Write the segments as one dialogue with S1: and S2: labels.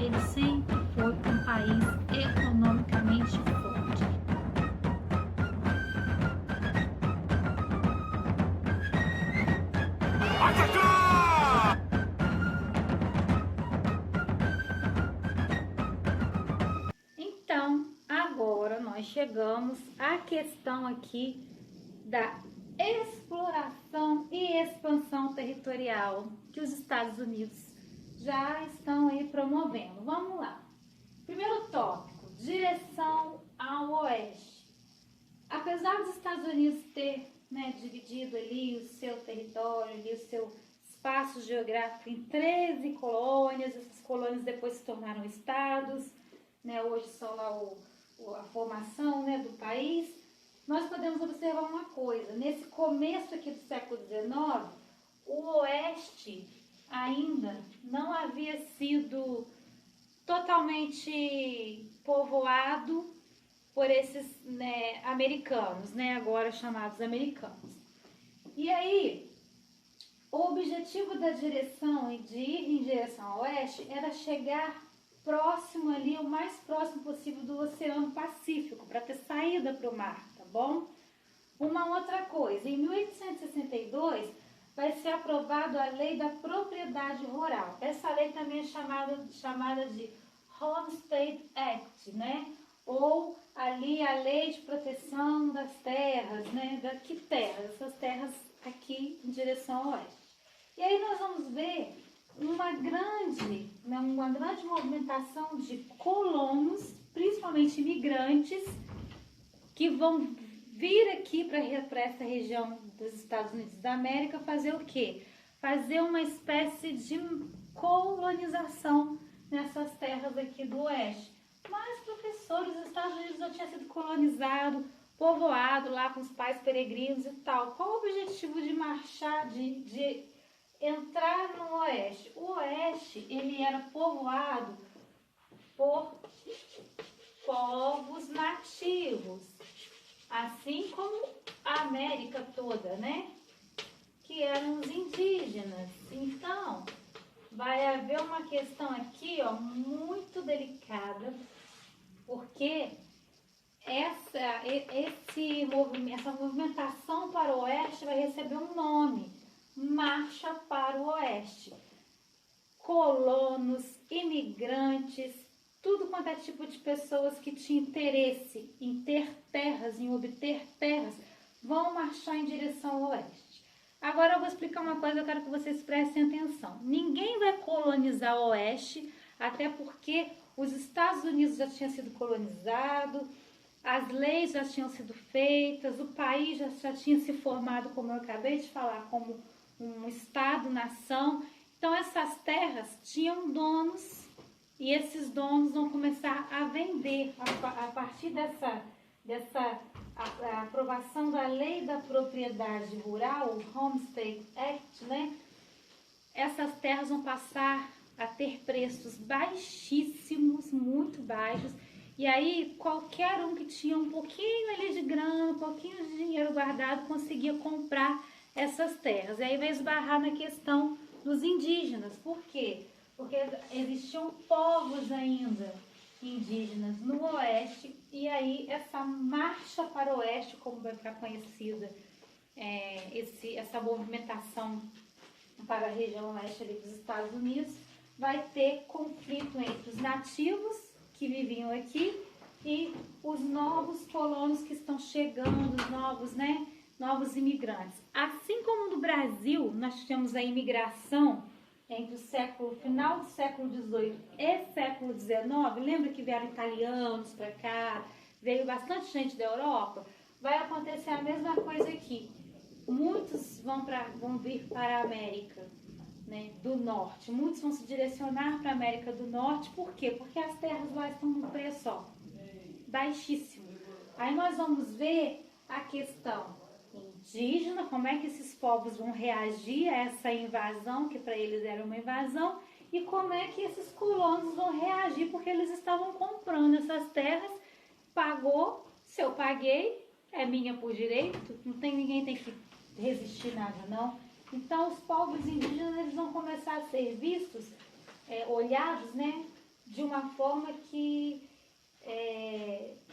S1: ele sempre foi um país economicamente forte.
S2: Atacar!
S1: Então, agora nós chegamos à questão aqui da exploração e expansão territorial que os Estados Unidos já estão aí promovendo. Vamos lá. Primeiro tópico, direção ao oeste. Apesar dos Estados Unidos ter, dividido ali o seu território, ali o seu espaço geográfico em 13 colônias, essas colônias depois se tornaram estados, hoje são lá a formação, do país. Nós podemos observar uma coisa, nesse começo aqui do século XIX, o oeste ainda não havia sido totalmente povoado por esses americanos, agora chamados americanos. E aí, o objetivo da direção, de ir em direção ao oeste, era chegar próximo ali, o mais próximo possível do Oceano Pacífico, para ter saída para o mar, tá bom? Uma outra coisa, em 1862 vai ser aprovada a Lei da Propriedade Rural. Essa lei também é chamada de Homestead Act, Ou ali a Lei de Proteção das Terras, Que terras? Essas terras aqui em direção ao oeste. E aí nós vamos ver uma grande movimentação de colonos, principalmente imigrantes, que vão vir aqui para essa região dos Estados Unidos da América fazer o quê? Fazer uma espécie de colonização nessas terras aqui do oeste. Mas, professores, os Estados Unidos já tinha sido colonizado, povoado lá com os pais peregrinos e tal. Qual o objetivo de marchar, de entrar no oeste? O oeste, ele era povoado por povos nativos, assim como a América toda, Que eram os indígenas. Então, vai haver uma questão aqui, muito delicada, porque essa movimentação para o oeste vai receber um nome: Marcha para o Oeste. Colonos, imigrantes, tudo quanto é tipo de pessoas que tinham interesse em ter terras, em obter terras, vão marchar em direção ao oeste. Agora eu vou explicar uma coisa, eu quero que vocês prestem atenção. Ninguém vai colonizar o oeste, até porque os Estados Unidos já tinham sido colonizados, as leis já tinham sido feitas, o país já tinha se formado, como eu acabei de falar, como um estado-nação. Então essas terras tinham donos e esses donos vão começar a vender a partir dessa a aprovação da Lei da Propriedade Rural, o Homestead Act, essas terras vão passar a ter preços baixíssimos, muito baixos, e aí qualquer um que tinha um pouquinho ali de grana, um pouquinho de dinheiro guardado, conseguia comprar essas terras. E aí vai esbarrar na questão dos indígenas. Por quê? Porque existiam povos ainda indígenas no oeste, e aí essa marcha para o oeste, como vai ficar conhecida, essa movimentação para a região oeste ali dos Estados Unidos, vai ter conflito entre os nativos que viviam aqui e os novos colonos que estão chegando, os novos imigrantes. Assim como no Brasil nós tivemos a imigração entre o final do século XVIII e século XIX, lembra que vieram italianos para cá, veio bastante gente da Europa? Vai acontecer a mesma coisa aqui. Muitos vão vir para a América do Norte, muitos vão se direcionar para a América do Norte. Por quê? Porque as terras lá estão no preço baixíssimo. Aí nós vamos ver a questão indígena, como é que esses povos vão reagir a essa invasão, que para eles era uma invasão, e como é que esses colonos vão reagir, porque eles estavam comprando essas terras, pagou, se eu paguei, é minha por direito, ninguém tem que resistir nada, não. Então os povos indígenas, eles vão começar a ser vistos, olhados, de uma forma que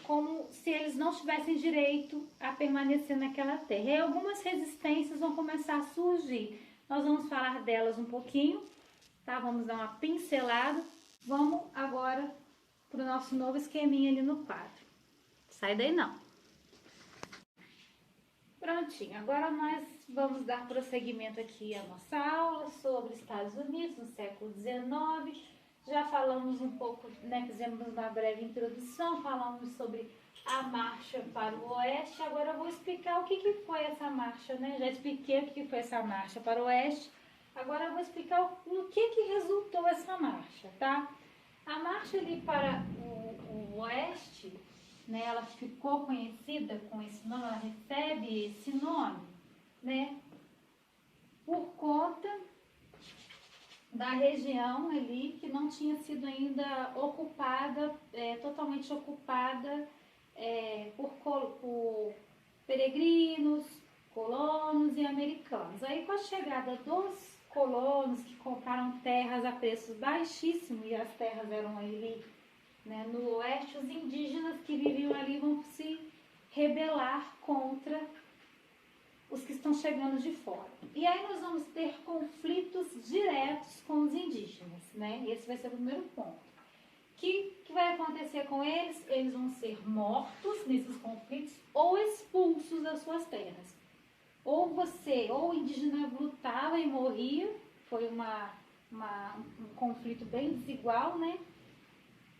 S1: como se eles não tivessem direito a permanecer naquela terra. E algumas resistências vão começar a surgir. Nós vamos falar delas um pouquinho, tá? Vamos dar uma pincelada. Vamos agora para o nosso novo esqueminha ali no quadro. Sai daí não. Prontinho, agora nós vamos dar prosseguimento aqui à nossa aula sobre Estados Unidos no século XIX. Já falamos um pouco, né, fizemos uma breve introdução, falamos sobre a marcha para o oeste. Agora eu vou explicar o que foi essa marcha, né? Já expliquei o que foi essa marcha para o oeste. Agora eu vou explicar no que resultou essa marcha, tá? A marcha ali para o oeste, né, ela ficou conhecida com esse nome, ela recebe esse nome, né, por conta da região ali que não tinha sido ainda ocupada, totalmente ocupada por peregrinos, colonos e americanos. Aí com a chegada dos colonos que compraram terras a preços baixíssimos, e as terras eram ali, né, no oeste, os indígenas que viviam ali vão se rebelar contra os que estão chegando de fora. E aí nós vamos ter conflitos diretos com os indígenas, né? Esse vai ser o primeiro ponto. O que vai acontecer com eles? Eles vão ser mortos nesses conflitos ou expulsos das suas terras. Ou o indígena lutava e morria, foi um conflito bem desigual, né?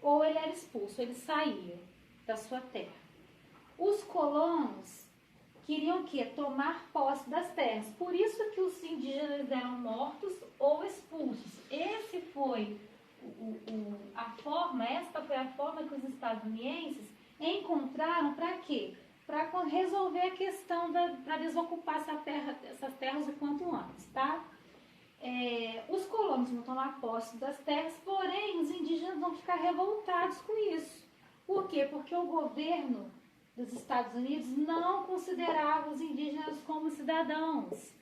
S1: Ou ele era expulso, ele saía da sua terra. Os colonos queriam o quê? Tomar posse das terras. Por isso que os indígenas eram mortos ou expulsos. Essa foi a forma que os estadunidenses encontraram para quê? Para resolver a questão para desocupar essas terras o quanto antes, tá? Os colonos vão tomar posse das terras, porém os indígenas vão ficar revoltados com isso. Por quê? Porque o governo dos Estados Unidos não considerava os indígenas como cidadãos.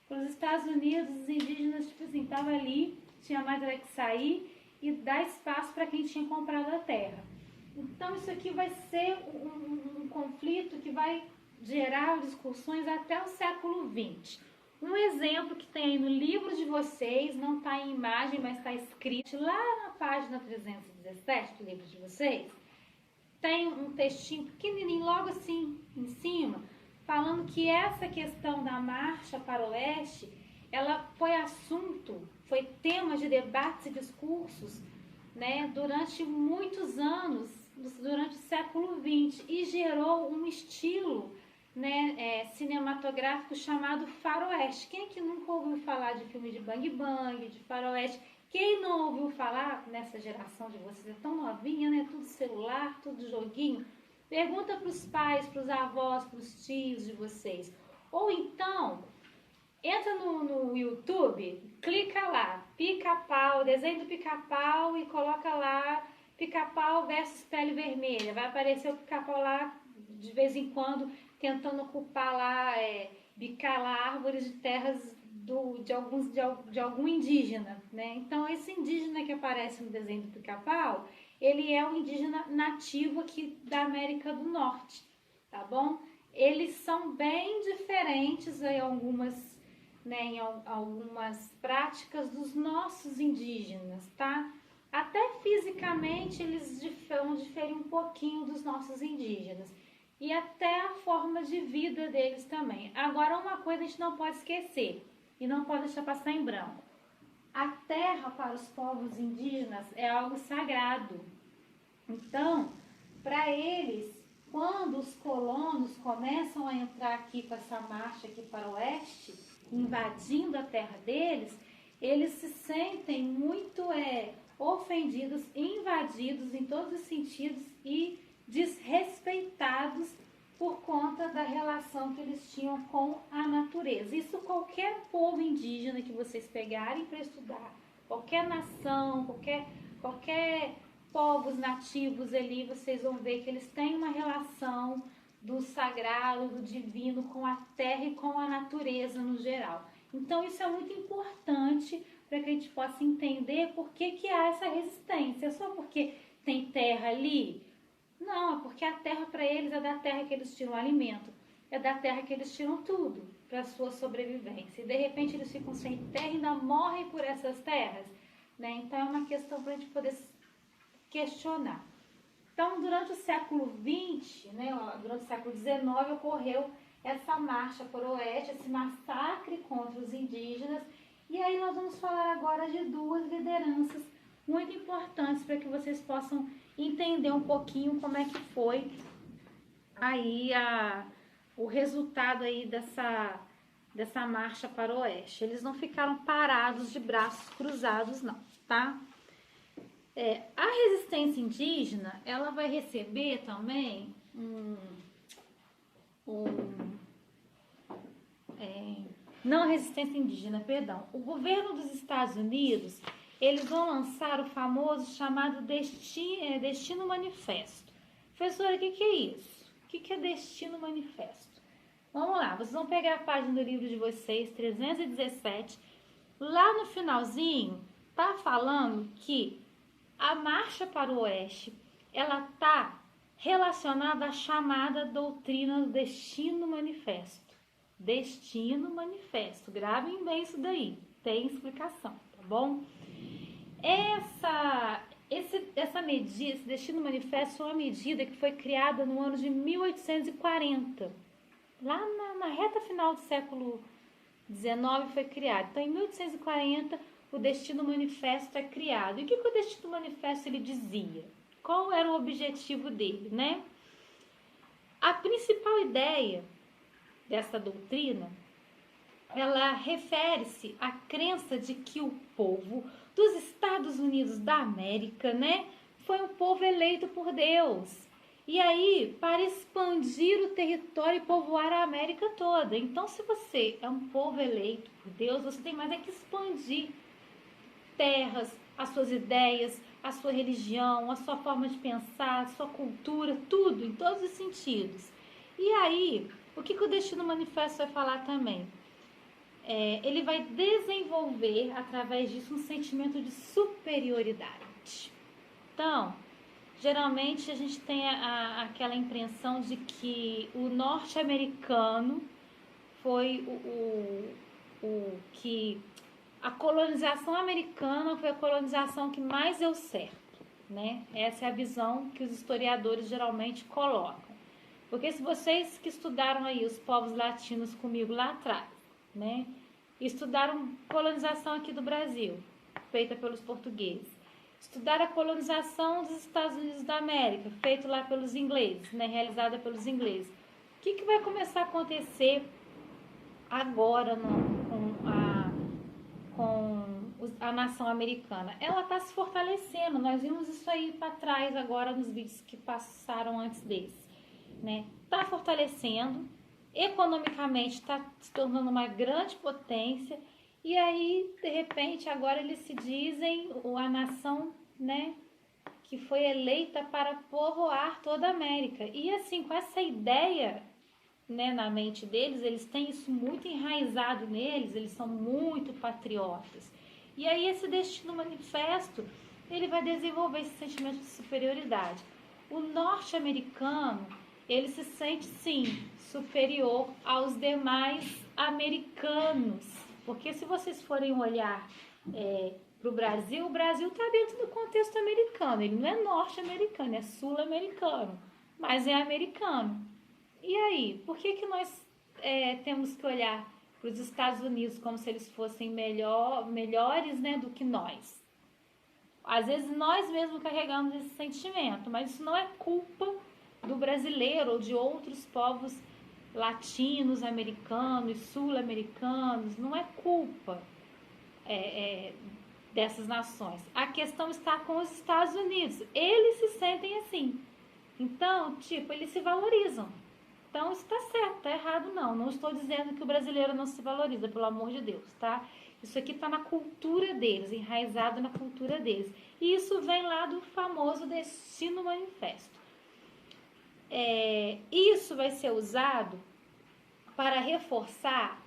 S1: Para os Estados Unidos, os indígenas, tipo assim, estavam ali, tinha mais que sair e dar espaço para quem tinha comprado a terra. Então, isso aqui vai ser um conflito que vai gerar discussões até o século XX. Um exemplo que tem aí no livro de vocês, não está em imagem, mas está escrito lá na página 317 do livro de vocês, tem um textinho pequenininho logo assim em cima, falando que essa questão da marcha para o oeste, ela foi foi tema de debates e discursos, né, durante muitos anos, durante o século XX, e gerou um estilo, né, cinematográfico chamado faroeste. Quem é que nunca ouviu falar de filme de bang bang, de faroeste? Quem não ouviu falar nessa geração de vocês, é tão novinha, né? Tudo celular, tudo joguinho. Pergunta para os pais, para os avós, para os tios de vocês. Ou então, entra no YouTube, clica lá, pica-pau, desenho do pica-pau e coloca lá pica-pau versus pele vermelha. Vai aparecer o pica-pau lá, de vez em quando, tentando ocupar lá, bicar lá árvores de terras de algum indígena, né? Então, esse indígena que aparece no desenho do pica-pau, ele é um indígena nativo aqui da América do Norte, tá bom? Eles são bem diferentes em algumas, né, em algumas práticas dos nossos indígenas, tá? Até fisicamente eles vão diferir um pouquinho dos nossos indígenas. E até a forma de vida deles também. Agora, uma coisa a gente não pode esquecer e não pode deixar passar em branco. A terra para os povos indígenas é algo sagrado. Então, para eles, quando os colonos começam a entrar aqui com essa marcha aqui para o oeste, invadindo a terra deles, eles se sentem muito ofendidos, invadidos em todos os sentidos e desrespeitados por conta da relação que eles tinham com a natureza. Isso qualquer povo indígena que vocês pegarem para estudar, qualquer nação, qualquer povos nativos ali, vocês vão ver que eles têm uma relação do sagrado, do divino com a terra e com a natureza no geral. Então isso é muito importante para que a gente possa entender por que há essa resistência. Só porque tem terra ali? Não, é porque a terra para eles é da terra que eles tiram o alimento, é da terra que eles tiram tudo para a sua sobrevivência. E de repente eles ficam sem terra e ainda morrem por essas terras, né? Então é uma questão para a gente poder questionar. Então, durante o século XX, né, durante o século XIX, ocorreu essa marcha para o oeste, esse massacre contra os indígenas. E aí nós vamos falar agora de duas lideranças muito importantes para que vocês possam entender um pouquinho como é que foi aí o resultado aí dessa marcha para o oeste. Eles não ficaram parados de braços cruzados, não, tá? A resistência indígena, ela vai receber também não a resistência indígena, perdão. O governo dos Estados Unidos, eles vão lançar o famoso chamado Destino Manifesto. Professora, o que é isso? O que é Destino Manifesto? Vamos lá, vocês vão pegar a página do livro de vocês, 317. Lá no finalzinho, tá falando que a marcha para o oeste, ela tá relacionada à chamada doutrina do Destino Manifesto. Destino Manifesto. Gravem bem isso daí. Tem explicação, tá bom? Essa medida, esse Destino Manifesto é uma medida que foi criada no ano de 1840. Lá na reta final do século XIX foi criado. Então, em 1840, o Destino Manifesto é criado. E o que o Destino Manifesto ele dizia? Qual era o objetivo dele, né? A principal ideia dessa doutrina, ela refere-se à crença de que o povo dos Estados Unidos da América, né, foi um povo eleito por Deus. E aí, para expandir o território e povoar a América toda. Então, se você é um povo eleito por Deus, você tem mais é que expandir terras, as suas ideias, a sua religião, a sua forma de pensar, a sua cultura, tudo, em todos os sentidos. E aí, o que o Destino Manifesto vai falar também? Ele vai desenvolver, através disso, um sentimento de superioridade. Então, geralmente a gente tem aquela impressão de que o norte-americano foi que a colonização americana foi a colonização que mais deu certo, né? Essa é a visão que os historiadores geralmente colocam. Porque se vocês que estudaram aí os povos latinos comigo lá atrás, né? Estudaram colonização aqui do Brasil, feita pelos portugueses. Estudaram a colonização dos Estados Unidos da América, feita lá pelos ingleses, né? Realizada pelos ingleses. O que vai começar a acontecer agora com a nação americana? Ela está se fortalecendo. Nós vimos isso aí para trás agora nos vídeos que passaram antes desse, né? Está fortalecendo, economicamente está se tornando uma grande potência. E aí, de repente, agora eles se dizem a nação, né, que foi eleita para povoar toda a América. E assim, com essa ideia, né, na mente deles, eles têm isso muito enraizado neles, eles são muito patriotas. E aí esse Destino Manifesto, ele vai desenvolver esse sentimento de superioridade. O norte-americano, ele se sente, sim, superior aos demais americanos. Porque se vocês forem olhar para o Brasil está dentro do contexto americano. Ele não é norte-americano, é sul-americano, mas é americano. E aí, por que nós temos que olhar para os Estados Unidos como se eles fossem melhores, né, do que nós? Às vezes nós mesmos carregamos esse sentimento, mas isso não é culpa do brasileiro ou de outros povos latinos, americanos, sul-americanos, não é culpa dessas nações. A questão está com os Estados Unidos. Eles se sentem assim. Então, eles se valorizam. Então, isso está certo, está errado não. Não estou dizendo que o brasileiro não se valoriza, pelo amor de Deus, tá? Isso aqui está na cultura deles, enraizado na cultura deles. E isso vem lá do famoso Destino Manifesto. Isso vai ser usado para reforçar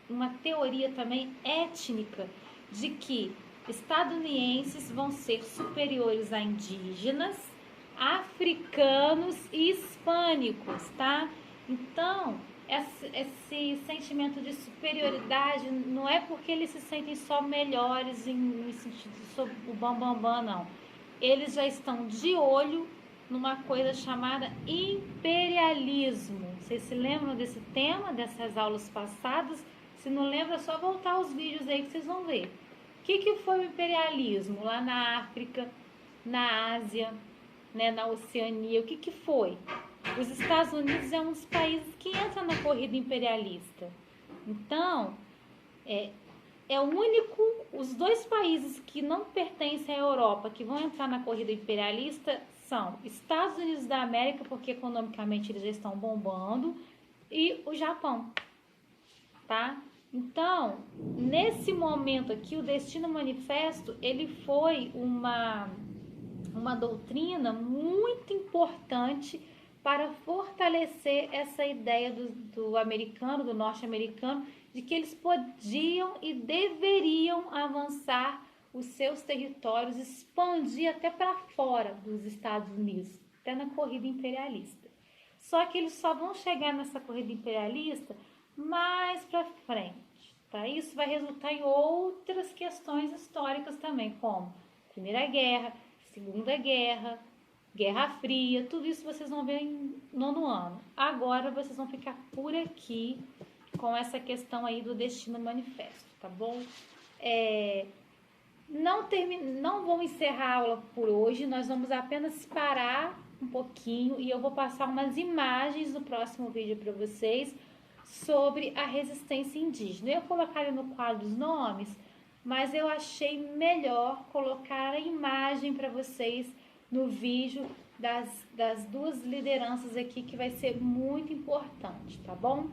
S1: uma teoria também étnica de que estadunidenses vão ser superiores a indígenas, africanos e hispânicos, tá? Então, esse sentimento de superioridade não é porque eles se sentem só melhores no sentido sobre o bambambam, não. Eles já estão de olho numa coisa chamada imperialismo. Vocês se lembram desse tema, dessas aulas passadas? Se não lembra, é só voltar os vídeos aí que vocês vão ver. O que foi o imperialismo lá na África, na Ásia, né, na Oceania? O que foi? Os Estados Unidos é um dos países que entra na corrida imperialista. Então, é o único, os dois países que não pertencem à Europa, que vão entrar na corrida imperialista, são Estados Unidos da América, porque economicamente eles já estão bombando, e o Japão, tá? Então, nesse momento aqui, o Destino Manifesto, ele foi uma doutrina muito importante para fortalecer essa ideia do americano, do norte-americano, de que eles podiam e deveriam avançar os seus territórios, expandir até para fora dos Estados Unidos, até na corrida imperialista. Só que eles só vão chegar nessa corrida imperialista mais para frente, tá? Isso vai resultar em outras questões históricas também, como Primeira Guerra, Segunda Guerra, Guerra Fria, tudo isso vocês vão ver em 9º ano. Agora vocês vão ficar por aqui com essa questão aí do Destino Manifesto, tá bom? Não vou encerrar a aula por hoje, nós vamos apenas parar um pouquinho e eu vou passar umas imagens no próximo vídeo para vocês sobre a resistência indígena. Eu ia colocar ali no quadro os nomes, mas eu achei melhor colocar a imagem para vocês no vídeo das duas lideranças aqui, que vai ser muito importante, tá bom?